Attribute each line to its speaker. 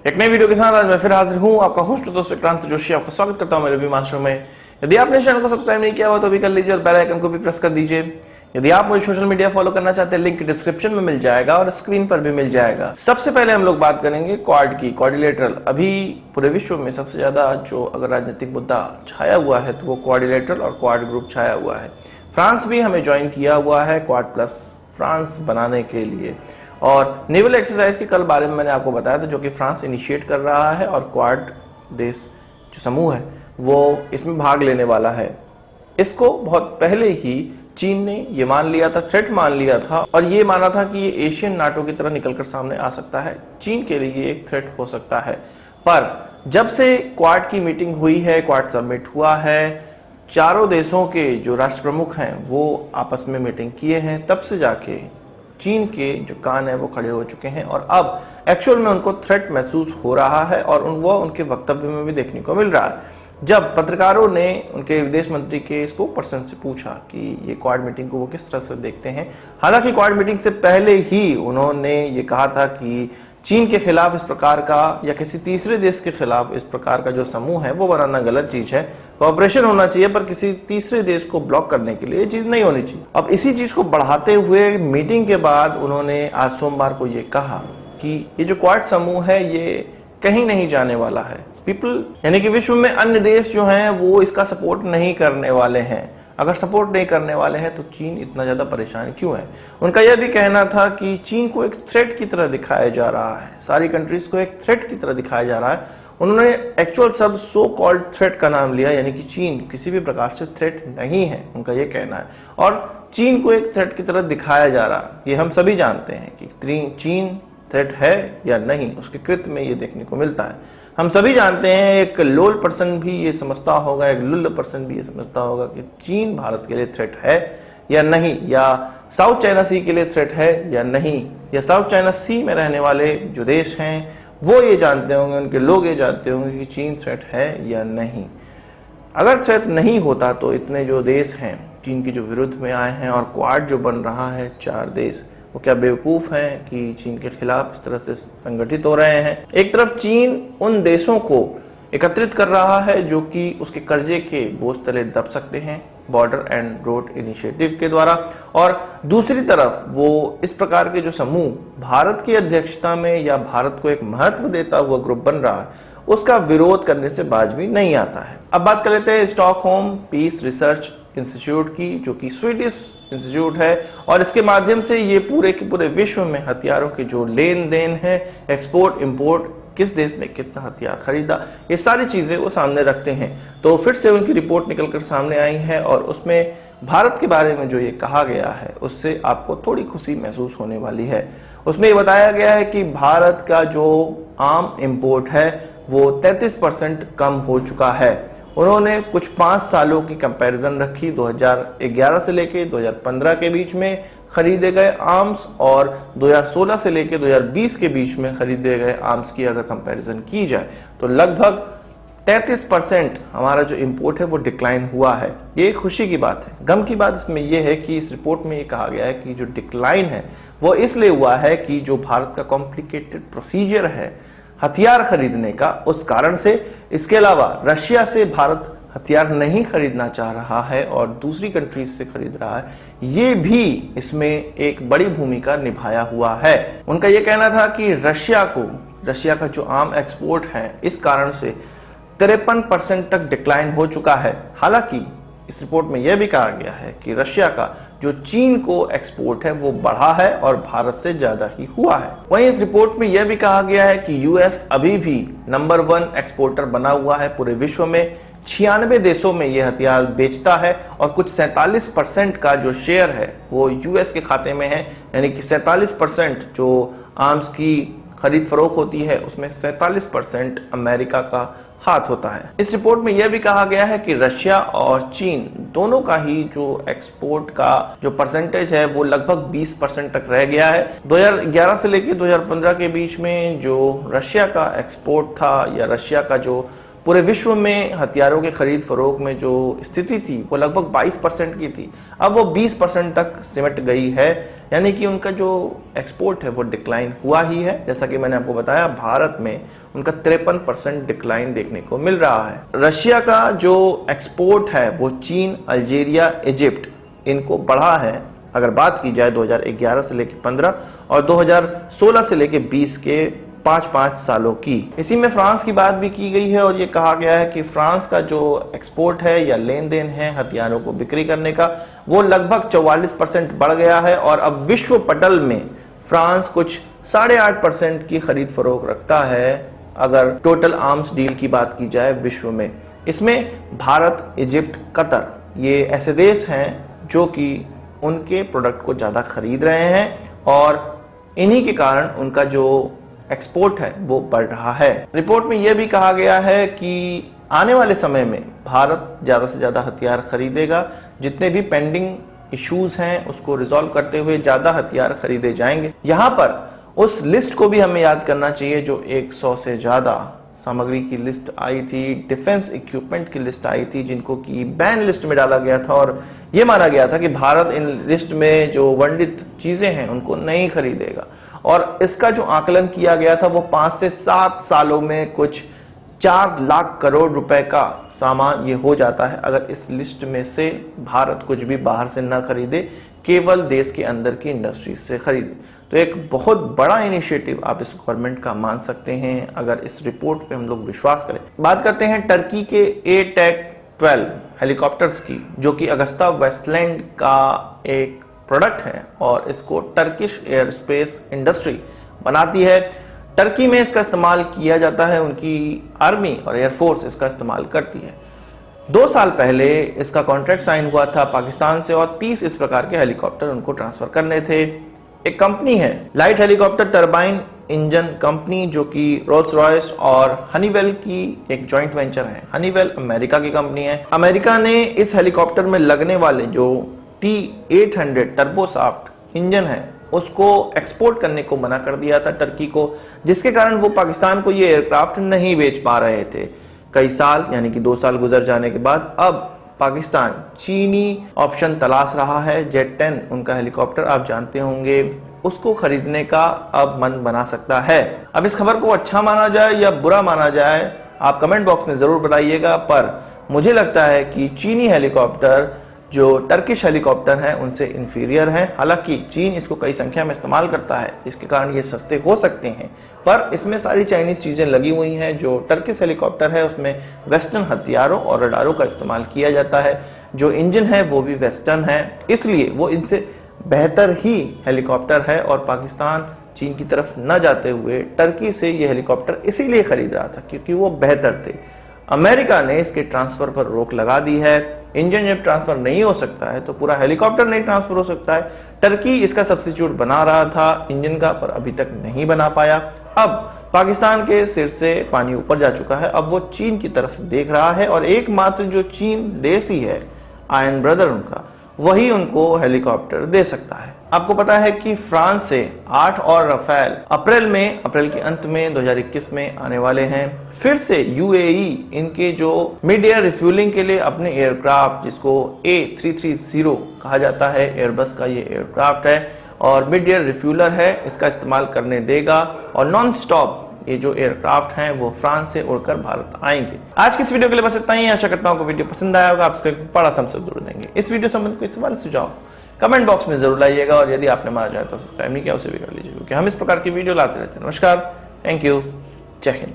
Speaker 1: एक नई वीडियो के साथ आज मैं फिर हाजिर हूं। आपका होस्ट दोस्त विक्रांत जोशी आपका स्वागत करता हूं मेरे रिव्यू मास्टर में। यदि आपने चैनल को सब्सक्राइब नहीं किया हुआ तो अभी कर लीजिए और बेल आइकन को भी प्रेस कर दीजिए। यदि आप मुझे सोशल मीडिया फॉलो करना चाहते हैं, लिंक डिस्क्रिप्शन में मिल जाएगा और स्क्रीन पर भी मिल जाएगा। सबसे पहले हम लोग बात करेंगे क्वाड की, क्वाड्रिलेटरल। अभी पूरे विश्व में सबसे ज्यादा जो अगर राजनीतिक मुद्दा छाया हुआ है तो वो क्वाड्रिलेटरल और क्वाड ग्रुप छाया हुआ है। फ्रांस भी हमें ज्वाइन किया हुआ है क्वाड प्लस फ्रांस बनाने के लिए। और नेवल एक्सरसाइज के कल बारे में मैंने आपको बताया था, जो कि फ्रांस इनिशिएट कर रहा है और क्वाड देश जो समूह है वो इसमें भाग लेने वाला है। इसको बहुत पहले ही चीन ने ये मान लिया था, थ्रेट मान लिया था और ये माना था कि ये एशियन नाटो की तरह निकलकर सामने आ सकता है, चीन के लिए एक थ्रेट हो सकता है। पर जब से क्वाड की मीटिंग हुई है, क्वाड समिट हुआ है, चारों देशों के जो राष्ट्र प्रमुख हैं वो आपस में मीटिंग किए हैं, तब से जाके चीन के जो कान है वो खड़े हो चुके हैं और अब एक्चुअल में उनको थ्रेट महसूस हो रहा है और वो उनके वक्तव्य में भी देखने को मिल रहा है। जब पत्रकारों ने उनके विदेश मंत्री के स्पोक पर्सन से पूछा कि ये क्वाड मीटिंग को वो किस तरह से देखते हैं, हालांकि क्वाड मीटिंग से पहले ही उन्होंने ये कहा था कि चीन के खिलाफ इस प्रकार का या किसी तीसरे देश के खिलाफ इस प्रकार का जो समूह है वो बनाना गलत चीज है। कोऑपरेशन होना चाहिए पर किसी तीसरे देश को ब्लॉक करने के लिए ये चीज नहीं होनी चाहिए। अब इसी चीज को बढ़ाते हुए मीटिंग के बाद उन्होंने आज सोमवार को ये कहा कि ये जो क्वाड समूह है ये कहीं नहीं जाने वाला है। पीपल यानी कि विश्व में अन्य देश जो हैं वो इसका सपोर्ट नहीं करने वाले हैं। अगर सपोर्ट नहीं करने वाले हैं तो चीन इतना ज्यादा परेशान क्यों है। उनका यह भी कहना था कि चीन को एक थ्रेट की तरह दिखाया जा रहा है, सारी कंट्रीज को एक थ्रेट की तरह दिखाया जा रहा है। उन्होंने एक्चुअल शब्द सो कॉल्ड थ्रेट का नाम लिया, यानी कि चीन किसी भी प्रकार से थ्रेट नहीं है, उनका यह कहना है। और चीन को एक थ्रेट की तरह दिखाया जा रहा है, ये हम सभी जानते हैं कि चीन थ्रेट है या नहीं, उसके कृत्य में ये देखने को मिलता है। हम सभी जानते हैं, एक लोल पर्सन भी ये समझता होगा, एक लुल्ल पर्सन भी ये समझता होगा कि चीन भारत के लिए थ्रेट है या नहीं, या साउथ चाइना सी के लिए थ्रेट है या नहीं, या साउथ चाइना सी में रहने वाले जो देश हैं वो ये जानते होंगे, उनके लोग ये जानते होंगे कि चीन थ्रेट है या नहीं। अगर थ्रेट नहीं होता तो इतने जो देश हैं चीन के जो विरुद्ध में आए हैं और क्वाड जो बन रहा है, 4 देश, वो क्या बेवकूफ हैं कि चीन के खिलाफ इस तरह से संगठित हो रहे हैं। एक तरफ चीन उन देशों को एकत्रित कर रहा है जो कि उसके कर्जे के बोझ तले दब सकते हैं बॉर्डर एंड रोड इनिशिएटिव के द्वारा, और दूसरी तरफ वो इस प्रकार के जो समूह भारत की अध्यक्षता में या भारत को एक महत्व देता हुआ ग्रुप बन रहा है उसका विरोध करने से बाज भी नहीं आता है। अब बात कर लेते हैं स्टॉकहोम पीस रिसर्च इंस्टीट्यूट की, जो कि स्वीडिश इंस्टीट्यूट है और इसके माध्यम से ये पूरे के पूरे विश्व में हथियारों के जो लेन देन है, एक्सपोर्ट इंपोर्ट, किस देश ने कितना हथियार खरीदा, ये सारी चीजें वो सामने रखते हैं। तो फिर से उनकी रिपोर्ट निकलकर सामने आई है और उसमें भारत के बारे में जो ये कहा गया है उससे आपको थोड़ी खुशी महसूस होने वाली है। उसमें ये बताया गया है कि भारत का जो आम इंपोर्ट है वो 33% कम हो चुका है। उन्होंने कुछ 5 सालों की कंपैरिजन रखी, 2011 से लेके 2015 के बीच में खरीदे गए आर्म्स और 2016 से लेके 2020 के बीच में खरीदे गए आर्म्स की अगर कंपैरिजन की जाए तो लगभग 33% हमारा जो इंपोर्ट है वो डिक्लाइन हुआ है। ये खुशी की बात है। गम की बात इसमें यह है कि इस रिपोर्ट में ये कहा गया है कि जो डिक्लाइन है वो इसलिए हुआ है कि जो भारत का कॉम्प्लिकेटेड प्रोसीजर है हथियार खरीदने का, उस कारण से। इसके अलावा रशिया से भारत हथियार नहीं खरीदना चाह रहा है और दूसरी कंट्रीज से खरीद रहा है, ये भी इसमें एक बड़ी भूमिका निभाया हुआ है। उनका यह कहना था कि रशिया का जो आम एक्सपोर्ट है इस कारण से 53% तक डिक्लाइन हो चुका है। हालांकि इस रिपोर्ट में यह भी कहा गया है कि रशिया का जो चीन को एक्सपोर्ट है वो बढ़ा है और भारत से ज्यादा ही हुआ है। वहीं इस रिपोर्ट में यह भी कहा गया है कि यूएस अभी भी नंबर 1 एक्सपोर्टर बना हुआ है पूरे विश्व में। 96 देशों में यह हथियार बेचता है और कुछ 47% का जो शेयर है वो यूएस के खाते में है, यानी कि 47% जो आर्म्स की खरीद फरोख्त होती है उसमें 47% अमेरिका का हाथ होता है। इस रिपोर्ट में यह भी कहा गया है कि रशिया और चीन दोनों का ही जो एक्सपोर्ट का जो परसेंटेज है वो लगभग 20% तक रह गया है। 2011 से लेकर 2015 के बीच में जो रशिया का एक्सपोर्ट था या रशिया का जो पूरे विश्व में हथियारों के खरीद फरोख्त में जो स्थिति थी वो लगभग 22% की थी, अब वो 20% तक सिमट गई है। यानी कि उनका जो एक्सपोर्ट है वो डिक्लाइन हुआ ही है। जैसा कि मैंने आपको बताया, भारत में उनका 53% डिक्लाइन देखने को मिल रहा है। रशिया का जो एक्सपोर्ट है वो चीन, अल्जीरिया, इजिप्ट इनको बढ़ा है। अगर बात की जाए 2011 से लेकर 15 और 2016 से लेकर 20 के 5-5 सालों की। इसी में फ्रांस की बात भी की गई है और ये कहा गया है कि फ्रांस का जो एक्सपोर्ट है या लेन देन है हथियारों को बिक्री करने का, वो लगभग 44% बढ़ गया है और अब विश्व पटल में फ्रांस कुछ 8.5% की खरीद फरोख्त रखता है अगर टोटल आर्म्स डील की बात की जाए विश्व में। इसमें भारत, इजिप्ट, कतर ये ऐसे देश हैं जो कि उनके प्रोडक्ट को ज़्यादा खरीद रहे हैं और इन्हीं के कारण उनका जो एक्सपोर्ट है वो बढ़ रहा है। रिपोर्ट में यह भी कहा गया है कि आने वाले समय में भारत ज़्यादा से ज़्यादा हथियार खरीदेगा। जितने भी पेंडिंग इश्यूज हैं उसको रिजॉल्व करते हुए ज़्यादा हथियार खरीदे जाएंगे। यहाँ पर उस लिस्ट को भी हमें याद करना चाहिए जो 100 से ज़्यादा सामग्री की लिस्ट आई थी, डिफेंस इक्विपमेंट की लिस्ट आई थी, जिनको की बैन लिस्ट में डाला गया था और यह माना गया था कि भारत इन लिस्ट में जो वर्णित चीजें हैं उनको नहीं खरीदेगा। और इसका जो आकलन किया गया था वो 5 से 7 सालों में कुछ 4 लाख करोड़ रुपए का सामान ये हो जाता है अगर इस लिस्ट में से भारत कुछ भी बाहर से न खरीदे, केवल देश के अंदर की इंडस्ट्रीज से खरीदे। तो एक बहुत बड़ा इनिशिएटिव आप इस गवर्नमेंट का मान सकते हैं अगर इस रिपोर्ट पे हम लोग विश्वास करें। बात करते हैं टर्की के A-12 हेलीकॉप्टर्स की, जो कि अगस्ता वेस्टलैंड का एक प्रोडक्ट है और इसको टर्किश एयर स्पेस इंडस्ट्री बनाती है। टर्की में इसका इस्तेमाल किया जाता है, उनकी आर्मी और एयरफोर्स इसका इस्तेमाल करती है। 2 साल पहले इसका कॉन्ट्रैक्ट साइन हुआ था पाकिस्तान से और 30 इस प्रकार के हेलीकॉप्टर उनको ट्रांसफर करने थे। एक कंपनी है light helicopter turbine engine company, जो कि रोल्स रॉयस और हनीवेल की एक जॉइंट वेंचर है। हनीवेल अमेरिका की कंपनी है। अमेरिका ने इस हेलीकॉप्टर में लगने वाले जो T-800 टर्बोसॉफ्ट इंजन है उसको एक्सपोर्ट करने को मना कर दिया था टर्की को, जिसके कारण वो पाकिस्तान को ये एयरक्राफ्ट नहीं बेच पा रहे थे। कई साल यानी कि 2 साल गुजर जाने के बाद अब पाकिस्तान चीनी ऑप्शन तलाश रहा है। जेट 10 उनका हेलीकॉप्टर आप जानते होंगे, उसको खरीदने का अब मन बना सकता है। अब इस खबर को अच्छा माना जाए या बुरा माना जाए आप कमेंट बॉक्स में जरूर बताइएगा, पर मुझे लगता है कि चीनी हेलीकॉप्टर जो टर्किश हेलीकॉप्टर हैं उनसे इंफीरियर हैं। हालांकि चीन इसको कई संख्या में इस्तेमाल करता है, इसके कारण ये सस्ते हो सकते हैं, पर इसमें सारी चाइनीज चीजें लगी हुई हैं। जो टर्किश हेलीकॉप्टर है उसमें वेस्टर्न हथियारों और रडारों का इस्तेमाल किया जाता है। जो इंजन है वो भी वेस्टर्न है, इसलिए वो इनसे बेहतर ही हेलीकॉप्टर है और पाकिस्तान चीन की तरफ न जाते हुए टर्की से ये हेलीकॉप्टर इसीलिए खरीद रहा था क्योंकि वो बेहतर थे। अमेरिका ने इसके ट्रांसफर पर रोक लगा दी है। इंजन जब ट्रांसफर नहीं हो सकता है तो पूरा हेलीकॉप्टर नहीं ट्रांसफर हो सकता है। टर्की इसका सब्स्टिट्यूट बना रहा था इंजन का, पर अभी तक नहीं बना पाया। अब पाकिस्तान के सिर से पानी ऊपर जा चुका है, अब वो चीन की तरफ देख रहा है और एकमात्र जो चीन देश ही है, आयन ब्रदर उनका, वही उनको हेलीकॉप्टर दे सकता है। आपको पता है कि फ्रांस से 8 और रफेल अप्रैल के अंत में 2021 में आने वाले हैं। फिर से यूएई इनके जो मिड एयर रिफ्यूलिंग के लिए अपने एयरक्राफ्ट, जिसको A330 कहा जाता है, एयरबस का ये एयरक्राफ्ट है और मिड एयर रिफ्यूलर है, इसका इस्तेमाल करने देगा और नॉन स्टॉप ये जो एयरक्राफ्ट हैं वो फ्रांस से उड़कर भारत आएंगे। आज की इस वीडियो के लिए बस इतना ही। आशा करता हूं कि वीडियो पसंद आया होगा। आप इसको एक बड़ा थम्स अप जरूर देंगे। इस वीडियो संबंधित कोई सवाल सुझाव कमेंट बॉक्स में जरूर लाइएगा और यदि आपने हमारा चैनल तो सब्सक्राइब नहीं किया उसे भी कर लीजिए, क्योंकि हम इस प्रकार की वीडियो लाते रहते हैं। नमस्कार, थैंक यू, जय हिंद।